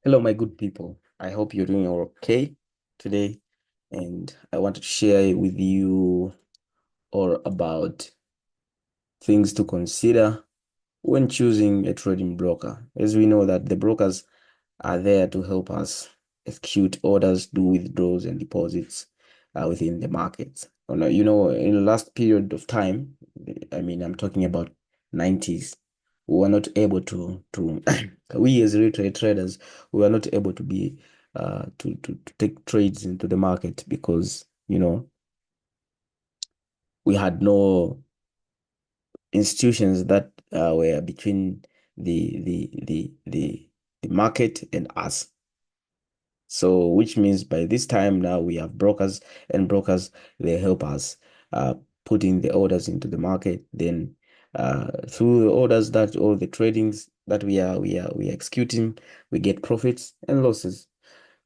Hello, my good people. I hope you're doing okay today. And I wanted to share with you all about things to consider when choosing a trading broker. As we know that the brokers are there to help us execute orders, do withdrawals and deposits within the markets. In the last period of time, I'm talking about 90s, we were not able to we as retail traders, we were not able to be to take trades into the market because we had no institutions that were between the market and us. So, which means by this time now we have brokers, and brokers, they help us uh, putting the orders into the market. Then through the orders that all the tradings that we are executing, we get profits and losses.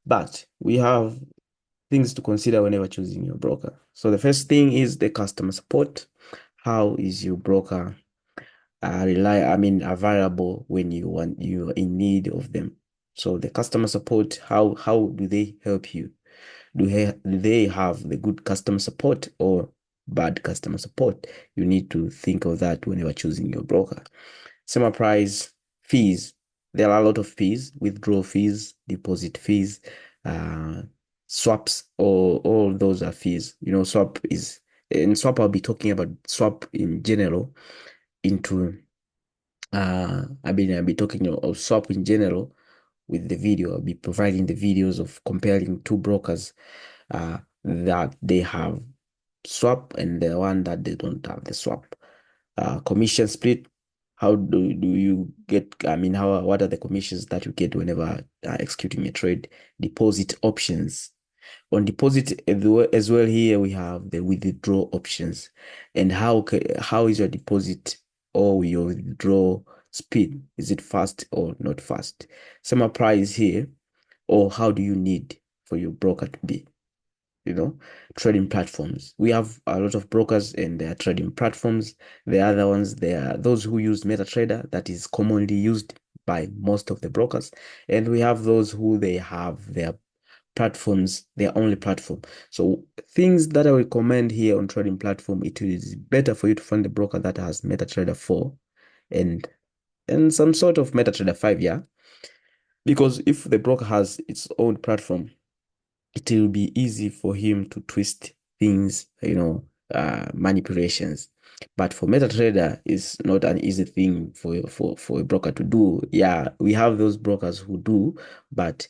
But we have things to consider whenever choosing your broker. So the first thing is the customer support. How is your broker available when you're in need of them? So the customer support, how do they help you? Do they have the good customer support or bad customer support? You need to think of that whenever choosing your broker. Summer price fees. There are a lot of fees: withdrawal fees, deposit fees, uh, swaps, or all those are fees. Swap, I'll be talking about swap in general into I'll be talking of swap in general with the video. I'll be providing the videos of comparing two brokers that they have swap and the one that they don't have the swap. Commission split. How do you get, what are the commissions that you get whenever executing a trade? Deposit options. On deposit as well, here we have the withdraw options. And how is your deposit or your withdraw speed? Is it fast or not fast? Summer price here, or how do you need for your broker to be? Trading platforms. We have a lot of brokers and their trading platforms. The other ones, they are those who use MetaTrader, that is commonly used by most of the brokers. And we have those who they have their platforms, their only platform. So things that I recommend here on trading platform, it is better for you to find a broker that has MetaTrader 4 and some sort of MetaTrader 5, yeah. Because if the broker has its own platform, it will be easy for him to twist things, manipulations. But for MetaTrader, it's not an easy thing for a broker to do. Yeah, we have those brokers who do, but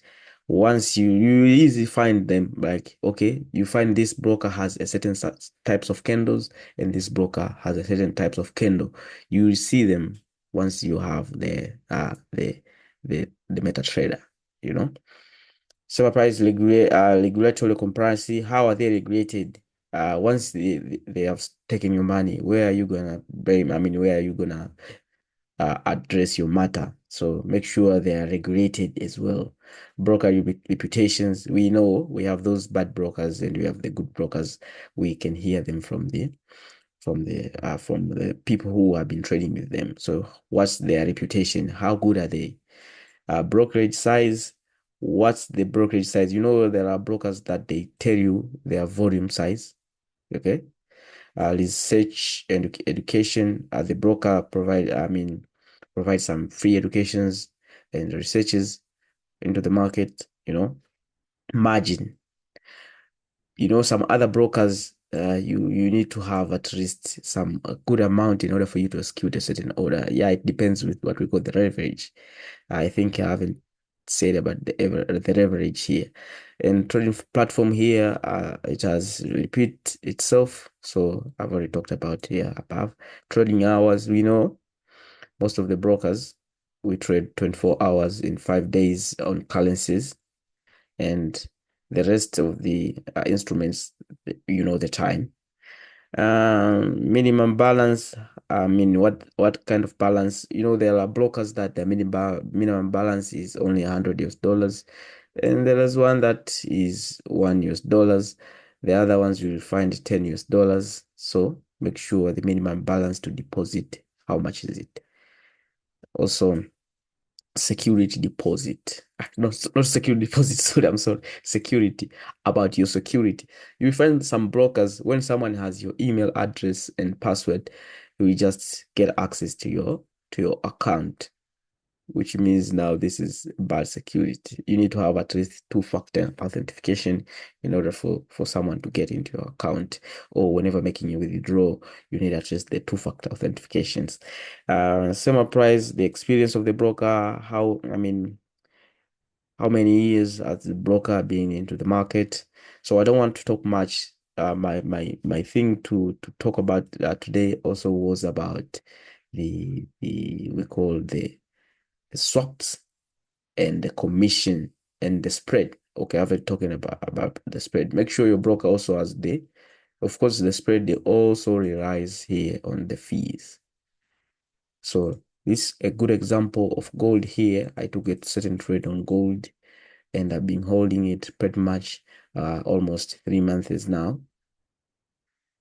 once you easily find them, like, okay, you find this broker has a certain types of candles and this broker has a certain types of candle. You will see them once you have the MetaTrader, you know. Supervised regulatory compliance, how are they regulated? Once they have taken your money, where are you gonna blame? Where are you gonna address your matter? So make sure they are regulated as well. Broker reputations. We know we have those bad brokers and we have the good brokers. We can hear them from the people who have been trading with them. So what's their reputation? How good are they? Brokerage size. What's the brokerage size? There are brokers that they tell you their volume size. Okay. Research and education. The broker provide some free educations and researches into the market. Margin. Some other brokers, you need to have at least some a good amount in order for you to execute a certain order. Yeah, it depends with what we call the leverage. I think I haven't said about the leverage here. And trading platform here, it has repeat itself. So I've already talked about here above. Trading hours, we know most of the brokers, we trade 24 hours in 5 days on currencies, and the rest of the instruments, the time. Minimum balance. What kind of balance? There are brokers that the minimum balance is only $100, and there is one that is $1. The other ones you will find $10. So make sure the minimum balance to deposit, how much is it? Also, security deposit. Not security deposit, sorry, I'm sorry. Security, about your security. You find some brokers, when someone has your email address and password, you just get access to your account, which means now this is bad security. You need to have at least two-factor authentication in order for someone to get into your account, or whenever making a withdrawal, you need at least the two-factor authentications. Same applies the experience of the broker. How many years has the broker been into the market? So I don't want to talk much. My thing to talk about today also was about the we call the swaps and the commission and the spread. Okay, I've been talking about the spread. Make sure your broker also has of course, the spread. They also relies here on the fees. So this a good example of gold here. I took a certain trade on gold, and I've been holding it pretty much almost 3 months now.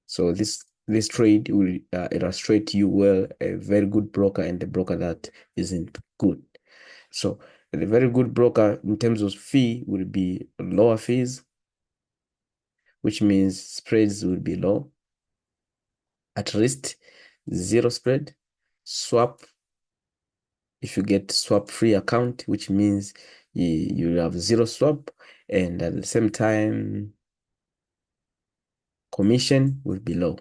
So this trade will illustrate to you well a very good broker and the broker that isn't good. So the very good broker in terms of fee will be lower fees, which means spreads will be low, at least zero spread. Swap, if you get swap free account, which means you have zero swap, and at the same time commission will be low.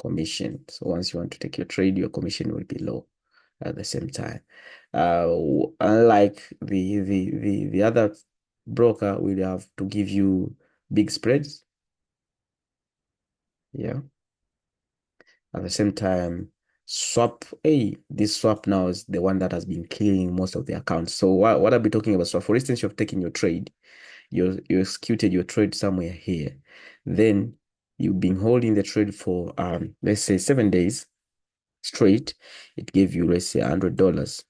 Commission. So once you want to take your trade, your commission will be low at the same time. Unlike the other broker will have to give you big spreads. Yeah. At the same time, swap, this swap now is the one that has been killing most of the accounts. So what I'll be talking about, so for instance, you've taken your trade, you executed your trade somewhere here, then you've been holding the trade for let's say 7 days straight. It gave you, let's say, $100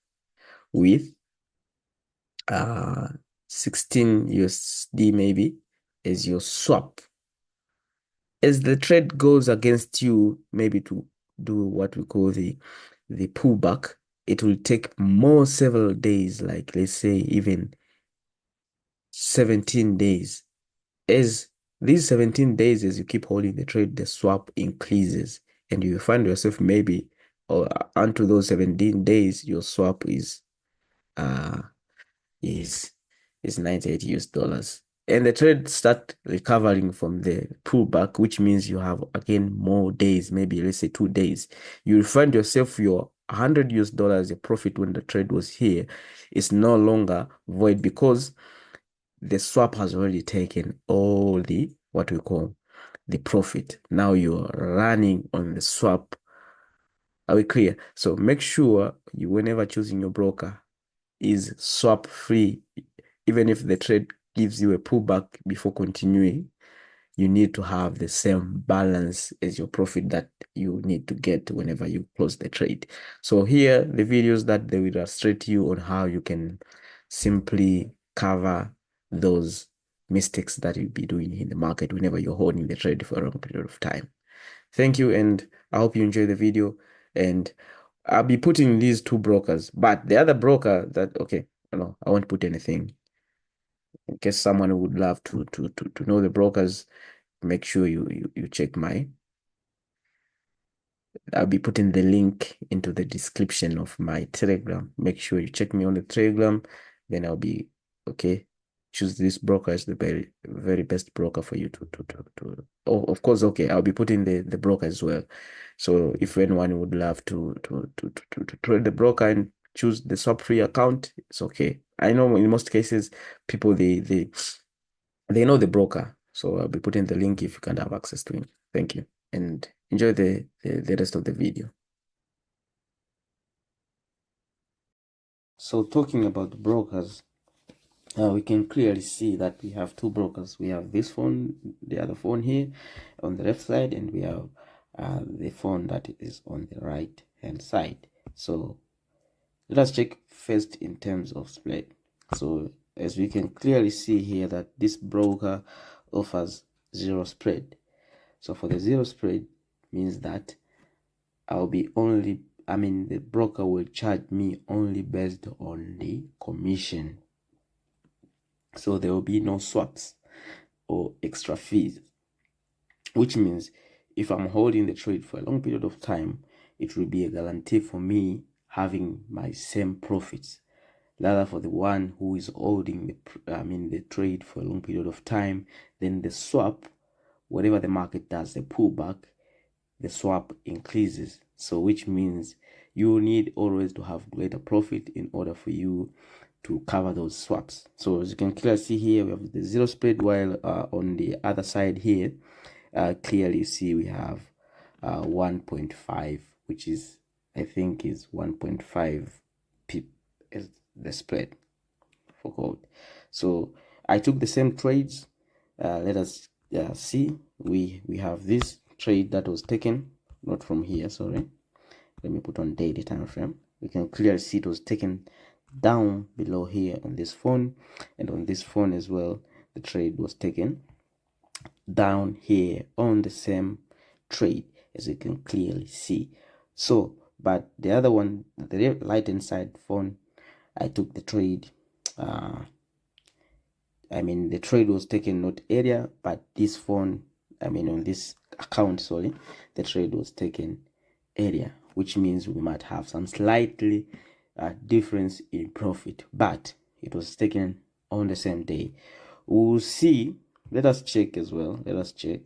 with 16 USD maybe as your swap. As the trade goes against you, maybe to do what we call the pullback, it will take several days, like let's say even 17 days. As these 17 days, as you keep holding the trade, the swap increases, and you find yourself maybe, or unto those 17 days, your swap is uh is 98 US dollars. And the trade start recovering from the pullback, which means you have again more days, maybe let's say 2 days. You'll find yourself your 100 US dollars, a profit when the trade was here, is no longer void because the swap has already taken all the what we call the profit. Now you're running on the swap. Are we clear? So make sure you, whenever choosing your broker, is swap free. Even if the trade gives you a pullback before continuing, you need to have the same balance as your profit that you need to get whenever you close the trade. So here, the videos that they will illustrate you on how you can simply cover those mistakes that you'll be doing in the market whenever you're holding the trade for a long period of time. Thank you, and I hope you enjoy the video. And I'll be putting these two brokers, but the other broker that, okay, no, I won't put anything. In case someone would love to know the brokers, make sure you check I'll be putting the link into the description of my Telegram. Make sure you check me on the Telegram, then I'll be okay. Choose this broker as the very best broker for you to. Oh, of course, okay. I'll be putting the broker as well. So if anyone would love to trade the broker and choose the swap free account, it's okay. I know in most cases people they know the broker, so I'll be putting the link if you can have access to him. Thank you, and enjoy the rest of the video. So talking about brokers, we can clearly see that we have two brokers. We have this phone, the other phone here on the left side, and we have the phone that is on the right hand side. So let us check first in terms of spread. So as we can clearly see here that this broker offers zero spread. So for the zero spread means that I'll be only the broker will charge me only based on the commission. So there will be no swaps or extra fees, which means if I'm holding the trade for a long period of time, it will be a guarantee for me having my same profits. Rather, for the one who is holding the trade for a long period of time, then the swap, whatever the market does, the pullback, the swap increases. So which means you need always to have greater profit in order for you to cover those swaps. So as you can clearly see here, we have the zero spread, while on the other side here, clearly you see we have 1.5, which is, I think, is 1.5 pip as the spread for gold. So I took the same trades. Let us see. We have this trade that was taken, not from here, sorry. Let me put on daily time frame. We can clearly see it was taken down below here on this phone, and on this phone as well, the trade was taken down here on the same trade, as you can clearly see. So, but the other one, the right hand side phone, I took the trade. The trade was taken not area, but this phone, on this account, sorry, the trade was taken area, which means we might have some slightly difference in profit, but it was taken on the same day. We'll see. Let us check as well. Let us check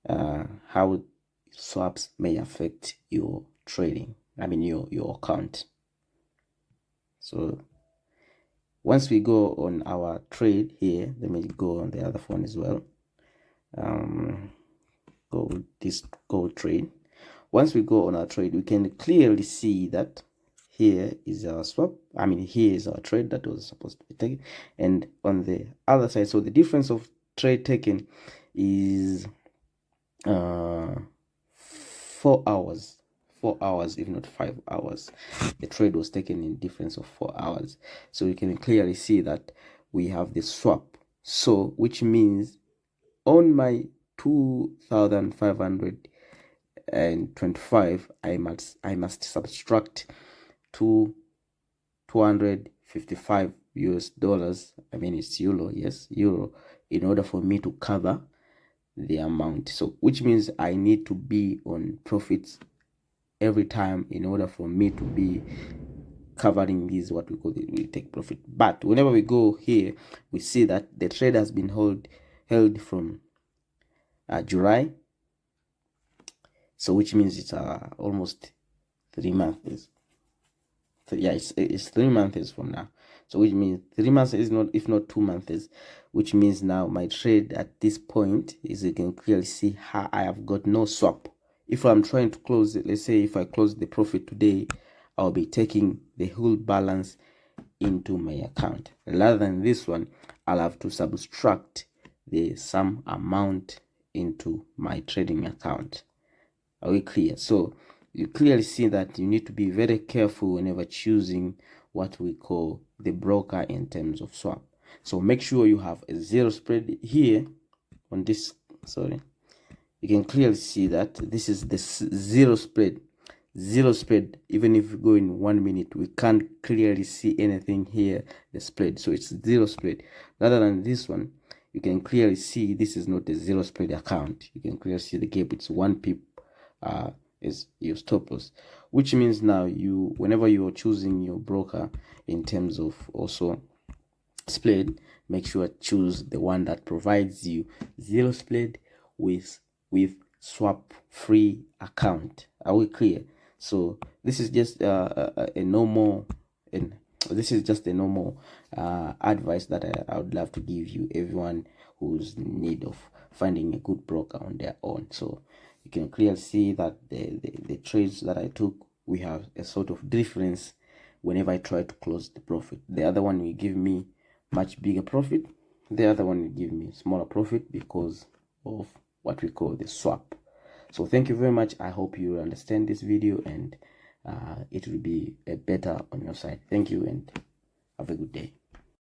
how swaps may affect your trading, your account. So once we go on our trade here, let me go on the other phone as well. Go with this gold trade. Once we go on our trade, we can clearly see that here is our swap. Here is our trade that was supposed to be taken, and on the other side, so the difference of trade taken is 4 hours. 4 hours, if not 5 hours. The trade was taken in difference of 4 hours. So you can clearly see that we have the swap. So which means on my 2,525, I must subtract 255 US dollars. It's euro, yes, euro, in order for me to cover the amount. So which means I need to be on profits every time in order for me to be covering these, what we call we take profit. But whenever we go here, we see that the trade has been held from July, so which means it's almost 3 months. Yeah, it's 3 months from now. So which means 3 months is not, if not 2 months, which means now my trade at this point is, you can clearly see how I have got no swap. If I'm trying to close it, let's say if I close the profit today, I'll be taking the whole balance into my account. Rather than this one, I'll have to subtract the sum amount into my trading account. Are we clear? So you clearly see that you need to be very careful whenever choosing what we call the broker in terms of swap. So make sure you have a zero spread here on this. Sorry, you can clearly see that this is the zero spread. Zero spread. Even if we go in 1 minute, we can't clearly see anything here, the spread. So it's zero spread. Rather than this one, you can clearly see this is not a zero spread account. You can clearly see the gap. It's 1 pip is your stop loss, which means now whenever you're choosing your broker in terms of also spread, make sure choose the one that provides you zero spread with swap free account. Are we clear? So this is just a normal, and this is just a normal advice that I would love to give you, everyone who's in need of finding a good broker on their own. So you can clearly see that the trades that I took, we have a sort of difference whenever I try to close the profit. The other one will give me much bigger profit. The other one will give me smaller profit because of what we call the swap. So thank you very much. I hope you understand this video, and it will be better on your side. Thank you, and have a good day.